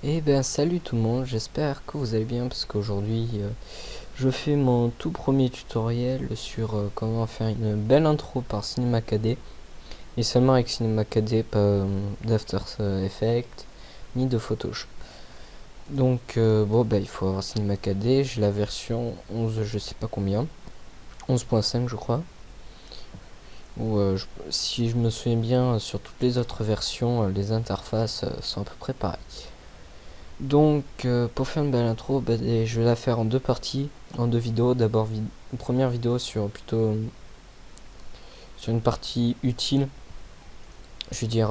Et ben salut tout le monde, j'espère que vous allez bien parce qu'aujourd'hui je fais mon tout premier tutoriel sur comment faire une belle intro par Cinema 4D et seulement avec Cinema 4D, pas d'After Effects ni de Photoshop. Donc bon bah il faut avoir Cinema 4D, j'ai la version 11 je sais pas combien, 11.5 je crois. Ou si je me souviens bien, sur toutes les autres versions les interfaces sont à peu près pareilles. Donc pour faire une belle intro, je vais la faire en deux parties, en deux vidéos. D'abord une première vidéo sur sur une partie utile, je veux dire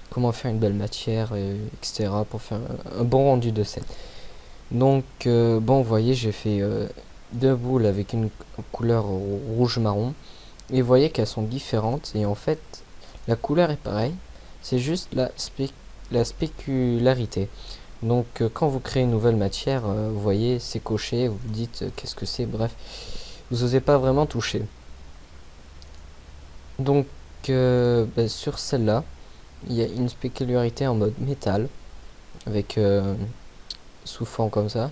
comment faire une belle matière, etc. pour faire un bon rendu de scène. Donc bon, vous voyez, j'ai fait deux boules avec une couleur rouge marron et vous voyez qu'elles sont différentes et en fait la couleur est pareille, c'est juste la spécularité. Donc quand vous créez une nouvelle matière, vous voyez c'est coché, vous vous dites qu'est-ce que c'est, bref, vous n'osez pas vraiment toucher. Donc sur celle-là, il y a une spécularité en mode métal, avec sous forme comme ça,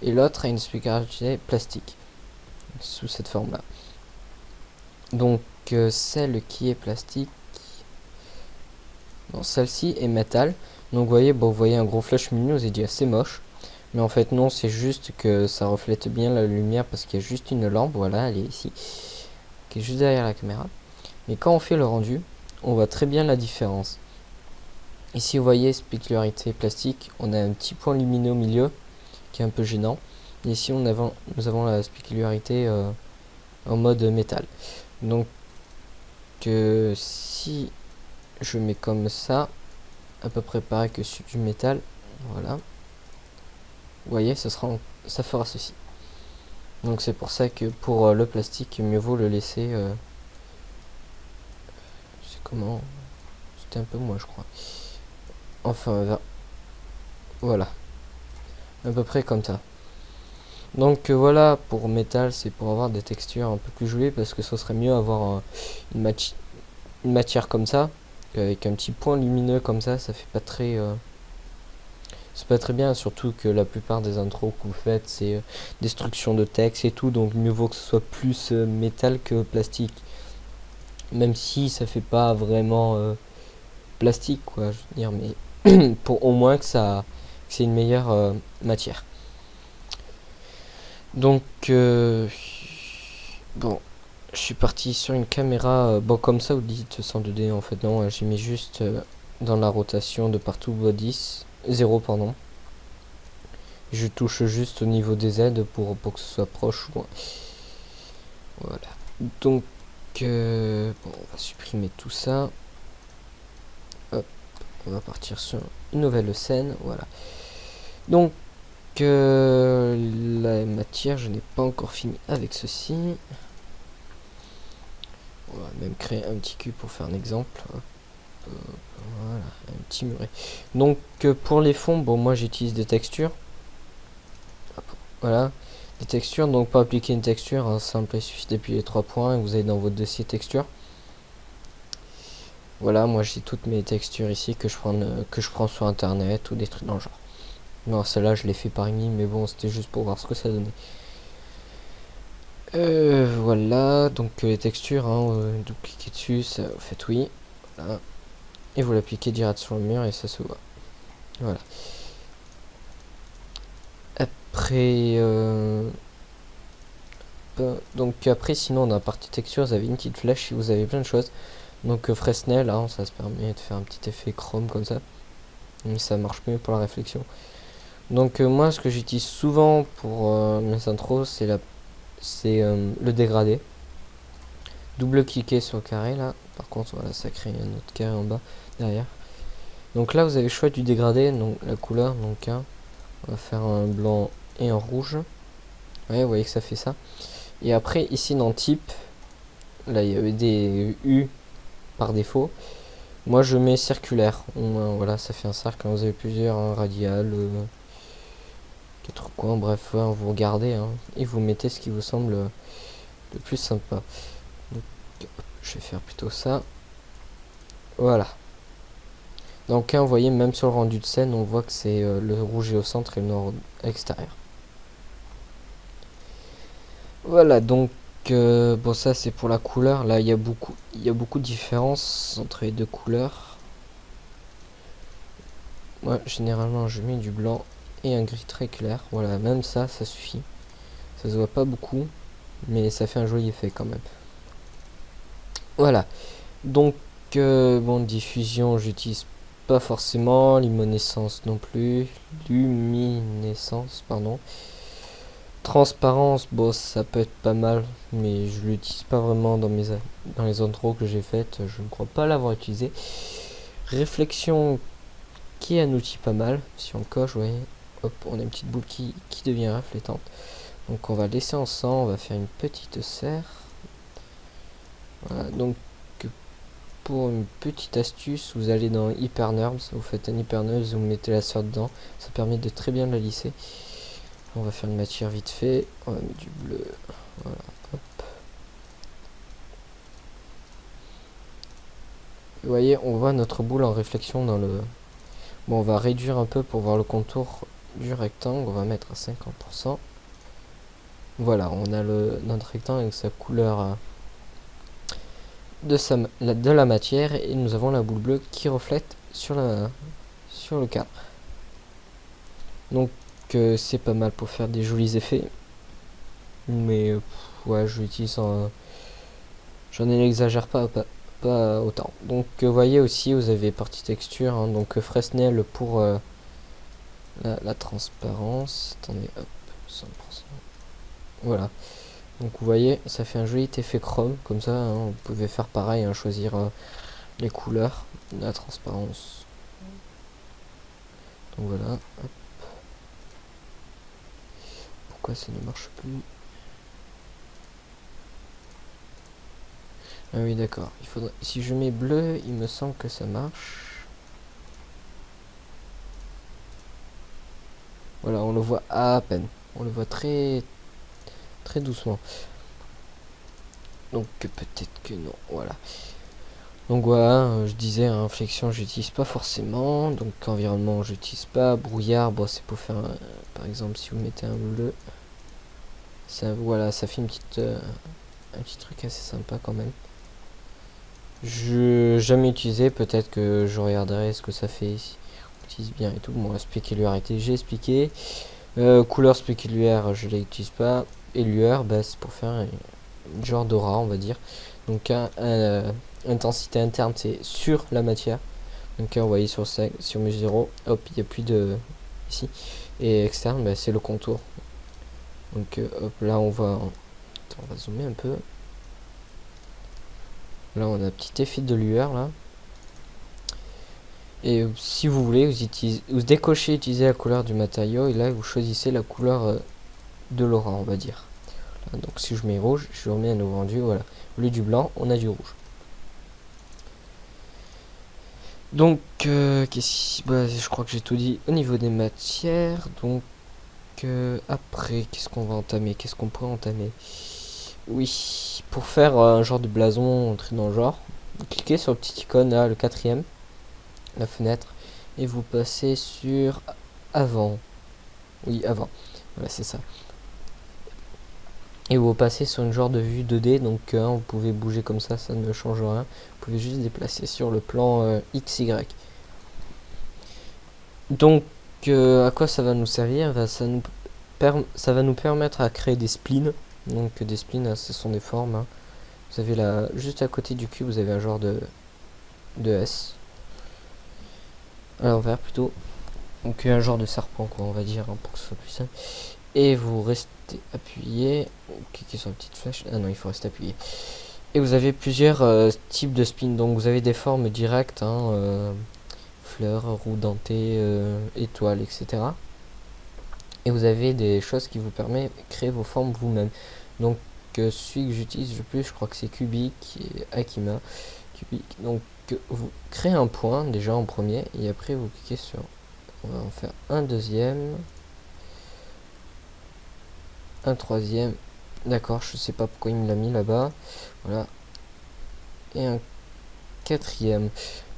et l'autre a une spécularité plastique, sous cette forme-là. Donc celle qui est plastique, bon, celle-ci est métal. Donc vous voyez un gros flash lumineux, vous avez dit c'est moche. Mais en fait non, c'est juste que ça reflète bien la lumière parce qu'il y a juste une lampe, voilà, elle est ici, qui est juste derrière la caméra. Mais quand on fait le rendu, on voit très bien la différence. Ici vous voyez spécularité plastique, on a un petit point lumineux au milieu qui est un peu gênant. Et ici nous avons la spécularité en mode métal. Donc si je mets comme ça, à peu près pareil que sur du métal, voilà, vous voyez, ça fera ceci. Donc c'est pour ça que pour le plastique, mieux vaut le laisser c'est comment, c'était un peu moins je crois, enfin voilà, à peu près comme ça. Donc voilà, pour métal c'est pour avoir des textures un peu plus jolies, parce que ce serait mieux avoir une matière comme ça avec un petit point lumineux comme ça fait pas très c'est pas très bien, surtout que la plupart des intros que vous faites c'est destruction de texte et tout, donc mieux vaut que ce soit plus métal que plastique, même si ça fait pas vraiment plastique quoi, je veux dire, mais pour au moins que c'est une meilleure matière. Donc bon, je suis parti sur une caméra bon comme ça, vous dites 102D, en fait non, j'ai mis juste dans la rotation de partout body 0 pardon. Je touche juste au niveau des aides pour que ce soit proche ou loin. Voilà. Donc bon, on va supprimer tout ça. Hop, on va partir sur une nouvelle scène. Voilà. Donc la matière, je n'ai pas encore fini avec ceci. On va même créer un petit cube pour faire un exemple. Voilà, un petit muret. Donc pour les fonds, bon moi j'utilise des textures. Voilà, des textures. Donc pour appliquer une texture, hein, simple, il suffit d'appuyer les 3 points et vous allez dans votre dossier texture. Voilà, moi j'ai toutes mes textures ici que je prends sur internet ou des trucs dans le genre. Non, celle-là je l'ai fait par mime, mais bon, c'était juste pour voir ce que ça donnait. Voilà, donc les textures, hein, vous cliquez dessus, ça, vous faites oui, voilà, et vous l'appliquez direct sur le mur et ça se voit. Voilà. Après, donc après, sinon dans la partie texture, vous avez une petite flèche si vous avez plein de choses. Donc Fresnel, hein, ça se permet de faire un petit effet chrome comme ça. Mais ça marche mieux pour la réflexion. Donc moi, ce que j'utilise souvent pour mes intros, c'est le dégradé. Double-cliquer sur le carré là. Par contre, voilà, ça crée un autre carré en bas derrière. Donc là, vous avez le choix du dégradé, donc la couleur. Donc on va faire un blanc et un rouge. Ouais, vous voyez que ça fait ça. Et après, ici dans type, là il y avait des U par défaut. Moi je mets circulaire. Voilà, ça fait un cercle. Quand vous avez plusieurs, radial, quatre coins, bref, hein, vous regardez hein, et vous mettez ce qui vous semble le plus sympa. Donc, je vais faire plutôt ça. Voilà. Donc, hein, vous voyez, même sur le rendu de scène, on voit que c'est le rouge est au centre et le noir à l'extérieur. Voilà, donc bon, ça c'est pour la couleur. Là, il y a beaucoup de différences entre les deux couleurs. Moi, généralement, je mets du blanc et un gris très clair. Voilà, même ça suffit. Ça se voit pas beaucoup, mais ça fait un joli effet quand même. Voilà. Donc, bon, diffusion, j'utilise pas forcément. Luminescence non plus. Luminescence, pardon. Transparence, bon, ça peut être pas mal, mais je l'utilise pas vraiment dans les intros que j'ai faites. Je ne crois pas l'avoir utilisé. Réflexion, qui est un outil pas mal. Si on coche, vous voyez, hop, on a une petite boule qui devient reflétante. Donc on va laisser en 100, on va faire une petite serre. Voilà, donc pour une petite astuce, vous allez dans Hyper Nerds, vous faites un Hyper Nerds, vous mettez la serre dedans, ça permet de très bien la lisser. On va faire une matière vite fait, on va mettre du bleu, voilà, hop. Vous voyez, on voit notre boule en réflexion dans le... Bon, on va réduire un peu pour voir le contour du rectangle, on va mettre à 50%. Voilà, on a notre rectangle avec sa couleur de la matière et nous avons la boule bleue qui reflète sur le cadre. Donc c'est pas mal pour faire des jolis effets, mais ouais, je l'utilise j'en exagère pas autant. Donc vous voyez aussi, vous avez partie texture, hein, donc Fresnel pour la transparence. Attendez, hop, 100%. Voilà. Donc vous voyez, ça fait un joli effet chrome, comme ça, hein, vous pouvez faire pareil, hein, choisir les couleurs, la transparence. Donc voilà. Hop. Pourquoi ça ne marche plus? Ah oui, d'accord. Il faudrait... Si je mets bleu, il me semble que ça marche. Voilà, on le voit à peine. On le voit très doucement. Donc peut-être que non. Voilà. Donc voilà, je disais, inflexion, j'utilise pas forcément. Donc environnement, j'utilise pas. Brouillard, bon, c'est pour faire, par exemple, si vous mettez un bleu, ça, voilà, ça fait un petit truc assez sympa quand même. Je jamais utilisé, peut-être que je regarderai ce que ça fait ici. On utilise bien et tout. Bon, spécularité, j'ai expliqué. Couleur spéculaire, je l'utilise pas. Et lueur, bah, c'est pour faire un genre d'aura, on va dire. Donc intensité interne, c'est sur la matière. Donc vous voyez sur mes 0, hop, il n'y a plus de ici. Et externe, bah, c'est le contour. Donc hop, là on va zoomer un peu. Là on a un petit effet de lueur là. Et si vous voulez, vous décochez utiliser la couleur du matériau et là vous choisissez la couleur de l'aura, on va dire. Là, donc si je mets rouge, je remets un nouveau rendu, voilà. Au lieu du blanc, on a du rouge. Donc je crois que j'ai tout dit au niveau des matières. Donc après, qu'est-ce qu'on va entamer? Qu'est-ce qu'on pourrait entamer? Oui, pour faire un genre de blason, entrer dans le genre, vous cliquez sur le petit icône là, le 4ème, la fenêtre, et vous passez sur avant. Oui, avant. Voilà, c'est ça. Et vous passez sur une genre de vue 2D, donc vous pouvez bouger comme ça ne change rien. Vous pouvez juste déplacer sur le plan XY. Donc à quoi ça va nous servir? Ça va nous permettre à créer des splines. Donc des splines, ce sont des formes. Hein. Vous avez là, juste à côté du cube, vous avez un genre de S. À l'envers plutôt. Donc un genre de serpent, quoi, on va dire, hein, pour que ce soit plus simple. Et vous restez appuyé. Cliquez sur la petite flèche. Ah non, il faut rester appuyé. Et vous avez plusieurs types de spins. Donc vous avez des formes directes, hein, fleurs, roues dentées, étoiles, etc. Et vous avez des choses qui vous permettent de créer vos formes vous-même. Donc celui que j'utilise le plus, je crois que c'est Cubic et Akima. Cubic. Donc vous créez un point déjà en premier et après vous cliquez sur... On va en faire un deuxième. un troisième. D'accord, je sais pas pourquoi il me l'a mis là-bas. Voilà. Et un quatrième.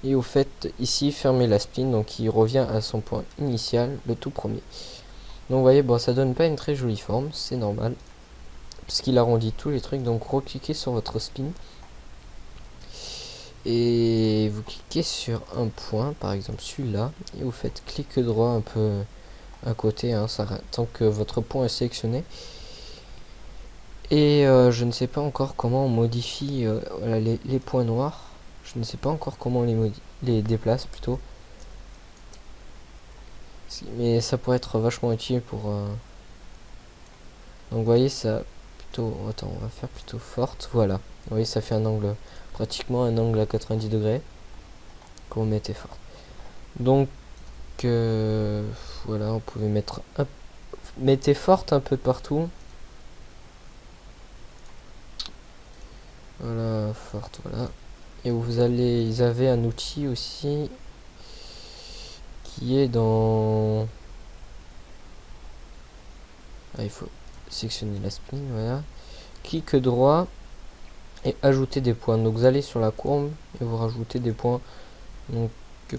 Et au fait, ici, fermez la spline, donc il revient à son point initial, le tout premier. Donc vous voyez, bon, ça donne pas une très jolie forme, c'est normal. Parce qu'il arrondit tous les trucs, donc recliquez sur votre spin. Et vous cliquez sur un point, par exemple celui-là, et vous faites clic droit un peu à côté, hein, tant que votre point est sélectionné. Et je ne sais pas encore comment on modifie voilà, les points noirs. Je ne sais pas encore comment on les déplace plutôt. Mais ça pourrait être vachement utile pour... Donc vous voyez ça plutôt... Attends, on va faire plutôt forte. Voilà. Vous voyez ça fait un angle... Pratiquement un angle à 90 degrés. Quand vous mettez fort. Donc voilà, on pouvait mettre... Mettez forte un peu de partout. Voilà, forte, voilà. Et ils avaient un outil aussi qui est dans... Ah, il faut sélectionner la spin, voilà. Clic droit et ajouter des points. Donc vous allez sur la courbe et vous rajoutez des points. Donc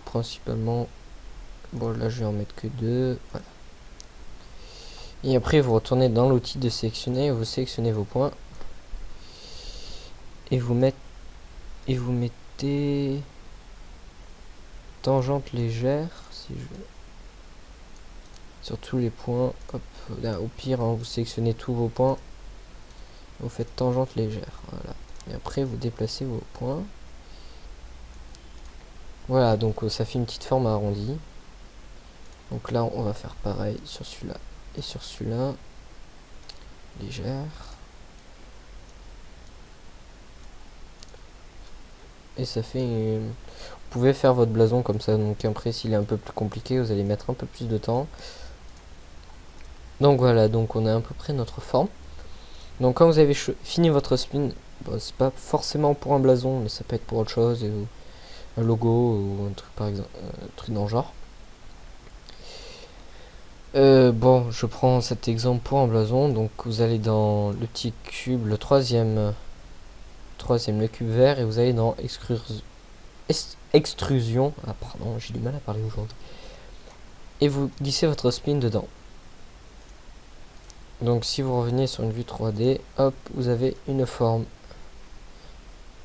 principalement... Bon là je vais en mettre que 2. Voilà. Et après vous retournez dans l'outil de sélectionner, vous sélectionnez vos points. Et vous mettez tangente légère si je sur tous les points. Hop, là, au pire hein, vous sélectionnez tous vos points, vous faites tangente légère, voilà. Et après vous déplacez vos points. Voilà, donc ça fait une petite forme arrondie. Donc là on va faire pareil sur celui-là et sur celui-là, légère. Et ça fait une... Vous pouvez faire votre blason comme ça, donc après s'il est un peu plus compliqué vous allez mettre un peu plus de temps. Donc voilà, donc on a à peu près notre forme. Donc quand vous avez fini votre spin, bon, c'est pas forcément pour un blason, mais ça peut être pour autre chose, un logo ou un truc par exemple, un truc dans le genre. Bon, je prends cet exemple pour un blason, donc vous allez dans le petit cube, le troisième, le cube vert, et vous allez dans extrusion, ah pardon, j'ai du mal à parler aujourd'hui, et vous glissez votre spin dedans. Donc si vous revenez sur une vue 3D, hop, vous avez une forme.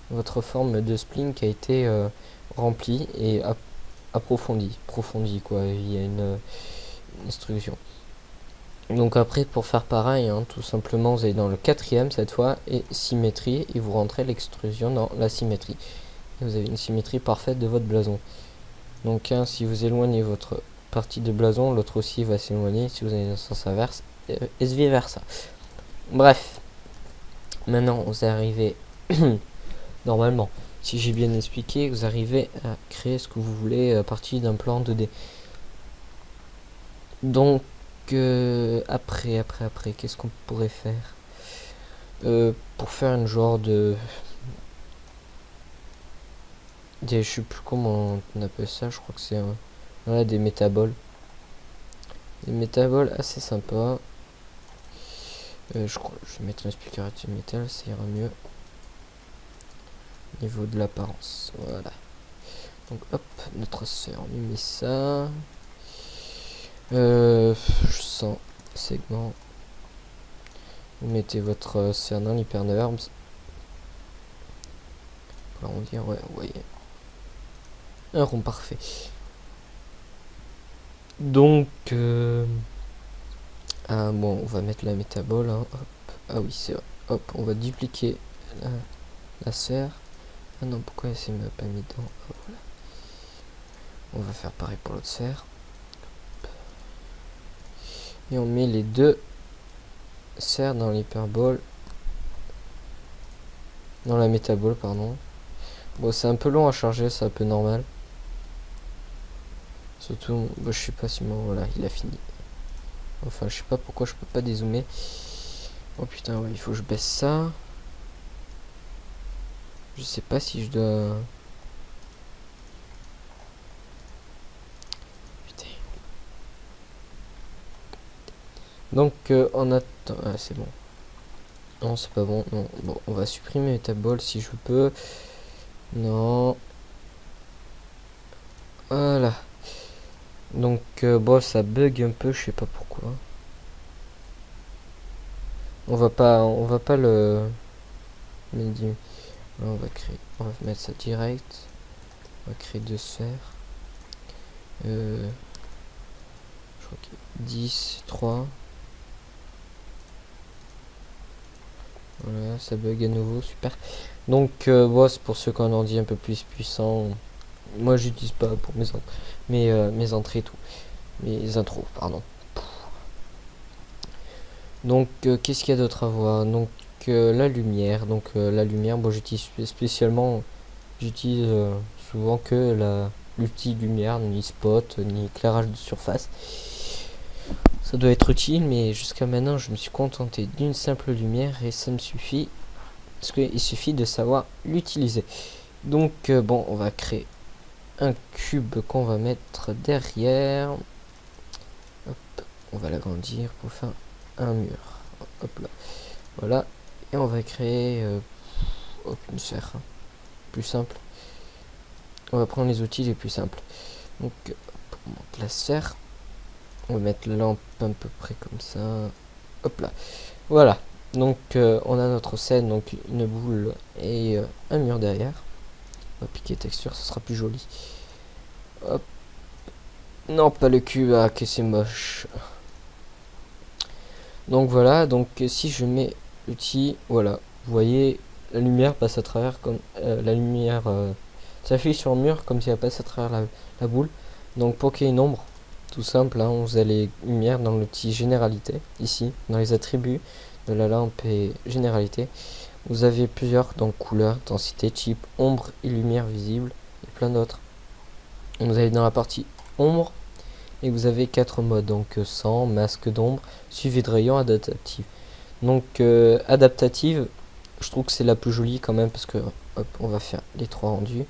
Votre forme de spline qui a été remplie et approfondie. Quoi, il y a une instruction. Donc après pour faire pareil, hein, tout simplement vous allez dans le quatrième cette fois et symétrie et vous rentrez l'extrusion dans la symétrie. Et vous avez une symétrie parfaite de votre blason. Donc hein, si vous éloignez votre partie de blason, l'autre aussi va s'éloigner si vous avez un sens inverse et vice versa. Bref, maintenant vous arrivez normalement, si j'ai bien expliqué, vous arrivez à créer ce que vous voulez à partir d'un plan 2D. Donc après, qu'est-ce qu'on pourrait faire pour faire une genre de... je sais plus comment on appelle ça, je crois que c'est voilà, des métaboles. Des métaboles assez sympas. Je crois je vais mettre un speaker de métal, ça ira mieux. Au niveau de l'apparence, voilà. Donc hop, notre sphère, on lui met ça. Je sens segment. Vous mettez votre sphère dans l'hypernerve. Pour arrondir, ouais, vous voyez. Un rond parfait. Donc, ah bon, on va mettre la métabole. Hein, hop. Ah oui, c'est vrai. Hop, on va dupliquer la sphère. Ah non, pourquoi elle s'est pas mis dedans? Oh, voilà. On va faire pareil pour l'autre sphère. Et on met les deux sphères dans l'hyperbole. Dans la métabole, pardon. Bon, c'est un peu long à charger, c'est un peu normal. Surtout, bah, je sais pas si bon, voilà, il a fini. Enfin, je sais pas pourquoi je peux pas dézoomer. Oh putain, ouais, il faut que je baisse ça. Je sais pas si je dois... Putain. Donc on attend. Ah, c'est bon. Non, c'est pas bon. Non. Bon, on va supprimer Metaball si je peux. Non. Voilà. Donc bon, ça bug un peu, je sais pas pourquoi. On va pas le. On va créer. On va mettre ça direct. On va créer deux sphères. Je crois que 10, 3. Voilà, ça bug à nouveau, super. Donc, bon, c'est pour ceux qu'on en dit un peu plus puissant. Moi, j'utilise pas pour mes entrées et tout. Mes intros, pardon. Donc, qu'est-ce qu'il y a d'autre à voir? Donc, la lumière. Donc, la lumière, bon, j'utilise spécialement. J'utilise souvent que l'outil lumière, ni spot, ni éclairage de surface. Ça doit être utile, mais jusqu'à maintenant, je me suis contenté d'une simple lumière et ça me suffit. Parce qu'il suffit de savoir l'utiliser. Donc, bon, on va créer un cube qu'on va mettre derrière. Hop, on va l'agrandir pour faire un mur. Hop là. Voilà. Et on va créer une sphère. Plus simple. On va prendre les outils les plus simples. Donc, on monte la sphère. On va mettre la lampe à peu près comme ça. Hop là. Voilà. Donc, on a notre scène, donc une boule et un mur derrière. On va piquer texture, ça sera plus joli. Hop. Non, pas le cube, ah que c'est moche. Donc voilà, donc si je mets l'outil, voilà, vous voyez, la lumière passe à travers comme la lumière s'affiche sur le mur comme si elle passe à travers la boule. Donc pour qu'il y ait une ombre, tout simple, hein, vous allez lumière dans l'outil généralité, ici, dans les attributs de la lampe et généralité. Vous avez plusieurs, donc couleur, densité, type, ombre et lumière visible, et plein d'autres. Vous allez dans la partie ombre, et vous avez 4 modes, donc sans, masque d'ombre, suivi de rayon, adaptative. Donc adaptative, je trouve que c'est la plus jolie quand même, parce que hop, on va faire les 3 rendus.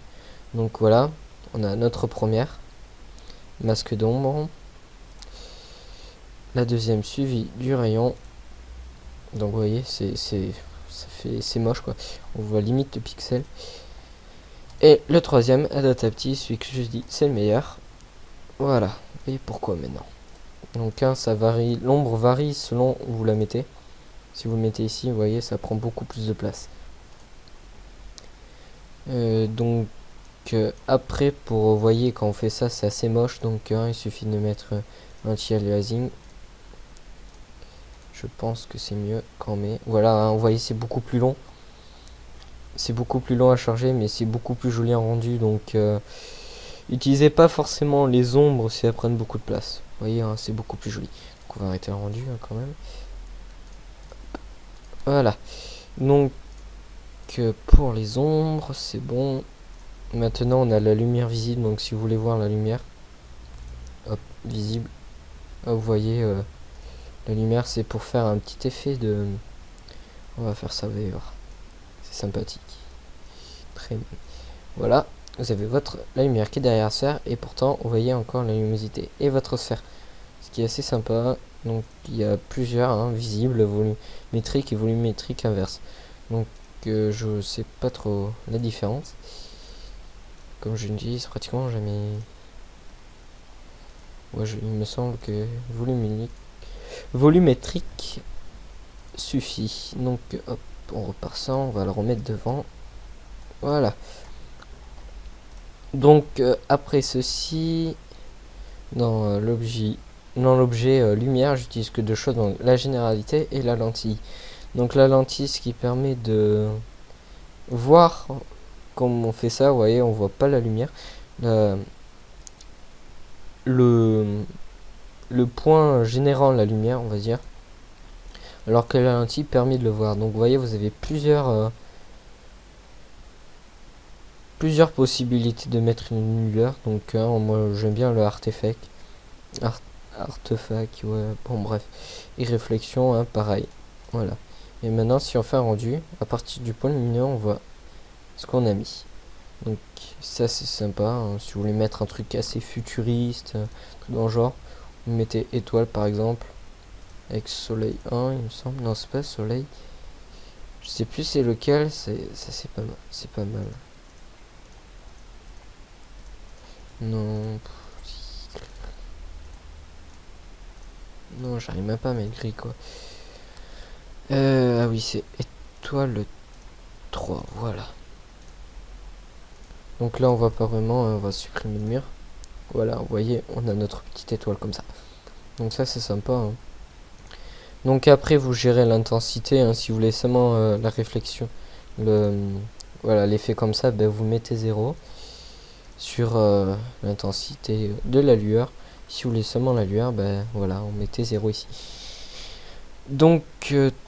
Donc voilà, on a notre première, masque d'ombre, la deuxième suivi du rayon. Donc vous voyez, c'est moche quoi, on voit limite le pixel. Et le troisième, adaptatif, celui que je dis c'est le meilleur. Voilà, et pourquoi maintenant? Donc ça varie, l'ombre varie selon où vous la mettez. Si vous le mettez ici, vous voyez, ça prend beaucoup plus de place. Donc après, pour vous voyez, quand on fait ça, c'est assez moche. Donc il suffit de mettre anti-aliasing. Je pense que c'est mieux quand on met. Voilà, hein, vous voyez, c'est beaucoup plus long. C'est beaucoup plus long à charger, mais c'est beaucoup plus joli en rendu. Donc utilisez pas forcément les ombres si elles prennent beaucoup de place. Vous voyez, hein, c'est beaucoup plus joli. Donc on va arrêter le rendu hein, quand même. Voilà. Donc pour les ombres, c'est bon. Maintenant on a la lumière visible, donc si vous voulez voir la lumière, hop, visible. Vous voyez la lumière, c'est pour faire un petit effet de... On va faire ça, vous allez voir. C'est sympathique. Très bien. Voilà, vous avez la lumière qui est derrière la sphère, et pourtant vous voyez encore la luminosité et votre sphère. Ce qui est assez sympa. Donc il y a plusieurs hein, visibles, volumétrique et volumétrique inverse. Donc je sais pas trop la différence. Comme je n'utilise pratiquement jamais. Ouais, il me semble que volumétrique suffit. Donc hop, on repart ça, on va le remettre devant. Voilà. Donc après ceci, dans l'objet lumière, j'utilise que deux choses, donc la généralité et la lentille. Donc la lentille, ce qui permet de voir comme on fait ça, vous voyez, on voit pas la lumière. Le point générant la lumière, on va dire, alors que la lentille permet de le voir. Donc vous voyez, vous avez plusieurs possibilités de mettre une lueur. Donc moi j'aime bien le artefact, ouais, bon bref, et réflexion, hein, pareil. Voilà. Et maintenant si on fait un rendu, à partir du point lumineux, on voit ce qu'on a mis. Donc ça c'est sympa, hein, si vous voulez mettre un truc assez futuriste, un truc dans le genre, vous mettez étoile par exemple. avec soleil 1 il me semble. Non, c'est pas soleil, je sais plus c'est lequel. C'est pas mal, c'est pas mal. Non, non, j'arrive même pas à mettre gris quoi. Ah oui, c'est étoile 3, voilà. Donc là on voit pas vraiment, on va supprimer le mur. Voilà, vous voyez, on a notre petite étoile comme ça. Donc ça c'est sympa, hein. Donc après vous gérez l'intensité, hein, si vous voulez seulement la réflexion, voilà, l'effet comme ça, ben, vous mettez 0 sur l'intensité de la lueur. Si vous voulez seulement la lueur, ben voilà, on mettait 0 ici. Donc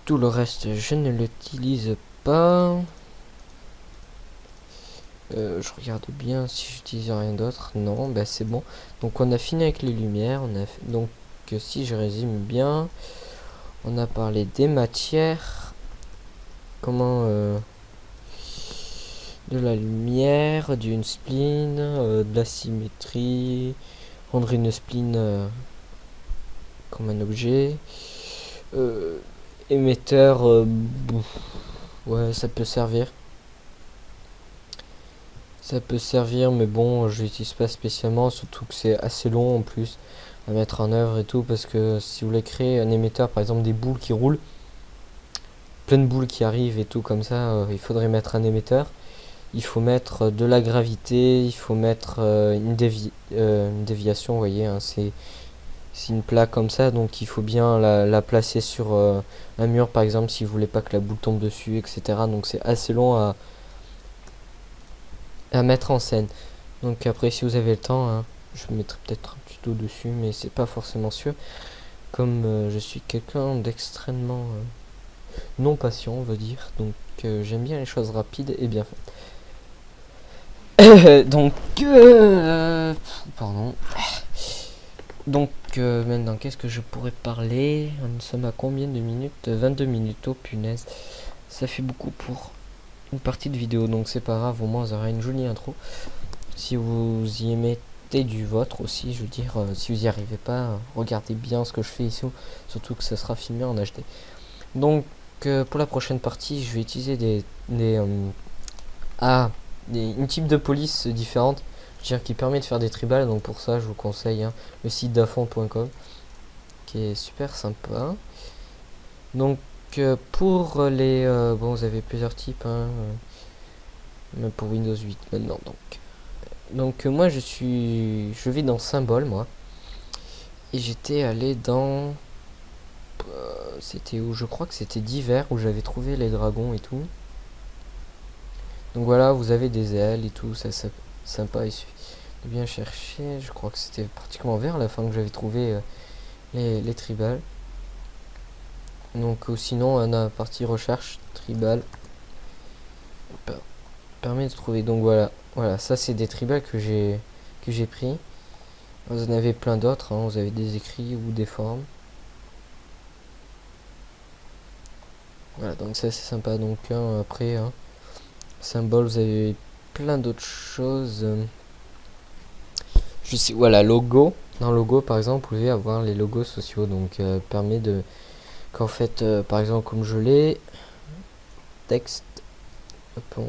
tout le reste je ne l'utilise pas. Je regarde bien si j'utilise rien d'autre. Non, ben c'est bon. Donc on a fini avec les lumières. Donc si je résume bien, on a parlé des matières, comment de la lumière, d'une spline, de la symétrie, rendre une spline comme un objet, émetteur, ouais, ça peut servir. Ça peut servir, mais bon, je l'utilise pas spécialement, surtout que c'est assez long en plus à mettre en œuvre et tout, parce que si vous voulez créer un émetteur, par exemple des boules qui roulent, plein de boules qui arrivent et tout comme ça, il faudrait mettre un émetteur. Il faut mettre de la gravité, il faut mettre une déviation, vous voyez, hein, c'est une plaque comme ça, donc il faut bien la placer sur un mur par exemple, si vous voulez pas que la boule tombe dessus, etc. Donc c'est assez long à mettre en scène. Donc après si vous avez le temps, hein, je mettrai peut-être un tuto dessus, mais c'est pas forcément sûr, comme je suis quelqu'un d'extrêmement non patient, on va dire, donc j'aime bien les choses rapides et bien faites. Donc pardon. Donc maintenant qu'est-ce que je pourrais parler? Nous sommes à combien de minutes? 22 minutes, oh punaise, ça fait beaucoup pour une partie de vidéo, donc c'est pas grave, au moins vous aurez une jolie intro. Si vous y mettez du vôtre aussi, je veux dire, si vous y arrivez pas, regardez bien ce que je fais ici, surtout que ça sera filmé en HD. Donc pour la prochaine partie, je vais utiliser une type de police différente, je veux dire, qui permet de faire des tribals. Donc pour ça je vous conseille, hein, le site dafont.com qui est super sympa. Donc pour les bon, vous avez plusieurs types, hein, même pour Windows 8 maintenant. Donc moi je vis dans Symbol, moi, et j'étais allé dans c'était où, je crois que c'était d'hiver, où j'avais trouvé les dragons et tout. Donc voilà, vous avez des ailes et tout, ça c'est sympa, il suffit de bien chercher. Je crois que c'était pratiquement vers la fin que j'avais trouvé les tribales. Donc sinon on a partie recherche tribal permet de trouver. Donc voilà, ça c'est des tribales que j'ai pris. Vous en avez plein d'autres, hein, vous avez des écrits ou des formes. Voilà, donc ça c'est sympa. Donc après, hein, symbole, vous avez plein d'autres choses. Je sais, voilà, logo. Dans logo par exemple, vous pouvez avoir les logos sociaux. Donc permet de, qu'en fait, par exemple comme je l'ai, texte, hop,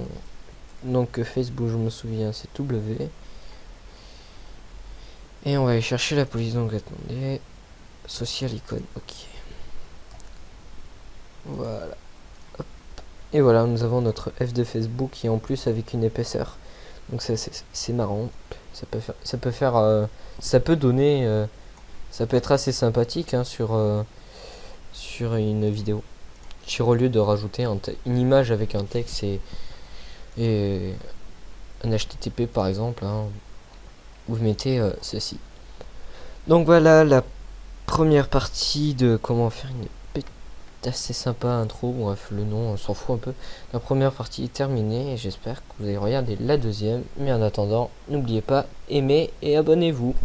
donc Facebook, je me souviens, c'est W. Et on va aller chercher la police. Donc attendez, social icône, ok. Voilà. Hop. Et voilà, nous avons notre F de Facebook qui est en plus avec une épaisseur. Donc c'est marrant. Ça peut donner, ça peut être assez sympathique, hein, sur une vidéo. Au lieu de rajouter une image avec un texte et un HTTP par exemple, hein, vous mettez ceci. Donc voilà la première partie de comment faire une petite assez sympa intro. Bref, le nom on s'en fout un peu. La première partie est terminée et j'espère que vous allez regarder la deuxième. Mais en attendant, n'oubliez pas, aimez et abonnez-vous.